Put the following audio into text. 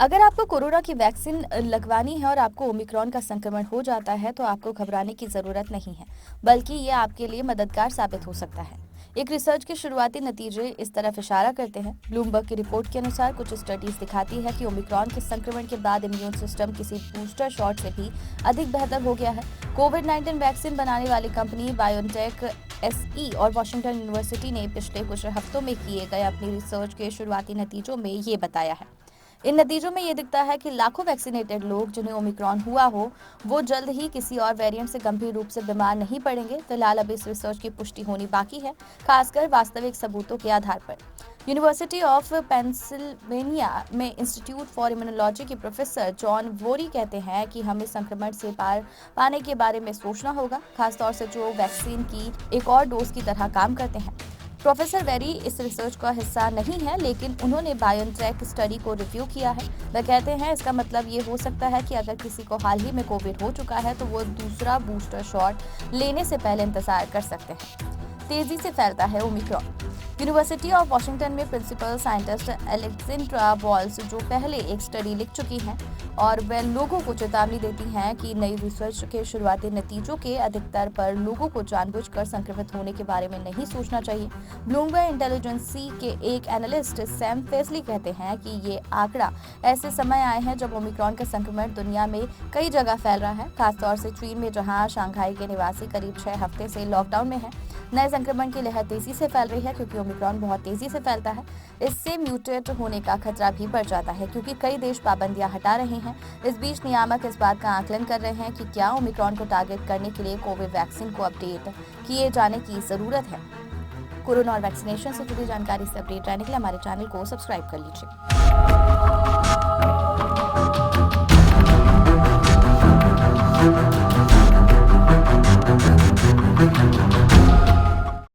अगर आपको कोरोना की वैक्सीन लगवानी है और आपको ओमिक्रॉन का संक्रमण हो जाता है तो आपको घबराने की ज़रूरत नहीं है, बल्कि ये आपके लिए मददगार साबित हो सकता है। एक रिसर्च के शुरुआती नतीजे इस तरफ इशारा करते हैं। ब्लूमबर्ग की रिपोर्ट के अनुसार कुछ स्टडीज दिखाती है कि ओमिक्रॉन के संक्रमण के बाद इम्यून सिस्टम किसी बूस्टर शॉट से भी अधिक बेहतर हो गया है। कोविड-19 वैक्सीन बनाने वाली कंपनी बायोनटेक एसई और वॉशिंगटन यूनिवर्सिटी ने पिछले कुछ हफ्तों में किए गए अपनी रिसर्च के शुरुआती नतीजों में ये बताया है। इन नतीजों में ये दिखता है कि लाखों वैक्सीनेटेड लोग जिन्हें ओमिक्रॉन हुआ हो, वो जल्द ही किसी और वेरिएंट से गंभीर रूप से बीमार नहीं पड़ेंगे। फिलहाल अब इस रिसर्च की पुष्टि होनी बाकी है, खासकर वास्तविक सबूतों के आधार पर। यूनिवर्सिटी ऑफ पेंसिल्वेनिया में इंस्टीट्यूट फॉर इम्यूनोलॉजी के प्रोफेसर जॉन वोरी कहते हैं कि हमें संक्रमण से पार पाने के बारे में सोचना होगा, खासतौर से जो वैक्सीन की एक और डोज की तरह काम करते हैं। प्रोफेसर वेरी इस रिसर्च का हिस्सा नहीं है, लेकिन उन्होंने बायोनटेक स्टडी को रिव्यू किया है। वह कहते हैं इसका मतलब ये हो सकता है कि अगर किसी को हाल ही में कोविड हो चुका है तो वो दूसरा बूस्टर शॉट लेने से पहले इंतजार कर सकते हैं। तेजी से फैलता है ओमिक्रॉन। यूनिवर्सिटी ऑफ वॉशिंगटन में प्रिंसिपल साइंटिस्ट एलेक्जेंड्रा बॉल्स जो पहले एक स्टडी लिख चुकी हैं और वे लोगों को चेतावनी देती हैं कि नई रिसर्च के शुरुआती नतीजों के अधिकतर पर लोगों को जानबूझकर संक्रमित होने के बारे में नहीं सोचना चाहिए। ब्लूमबर्ग इंटेलिजेंसी के एक एनालिस्ट सैम फेसली कहते हैं कि ये आंकड़ा ऐसे समय आए हैं जब ओमिक्रॉन का संक्रमण दुनिया में कई जगह फैल रहा है, खासतौर से चीन में, जहां शंघाई के निवासी करीब 6 हफ्ते से लॉकडाउन में हैं। नए संक्रमण की लहर तेजी से फैल रही है क्योंकि ओमिक्रॉन बहुत तेजी से फैलता है। इससे म्यूटेट होने का खतरा भी बढ़ जाता है क्योंकि कई देश पाबंदियां हटा रहे हैं। इस बीच नियामक इस बात का आकलन कर रहे हैं कि क्या ओमिक्रॉन को टारगेट करने के लिए कोविड वैक्सीन को अपडेट किए जाने की जरूरत है। कोरोना और वैक्सीनेशन से जुड़ी जानकारी से अपडेट रहने के लिए हमारे चैनल को सब्सक्राइब कर लीजिए।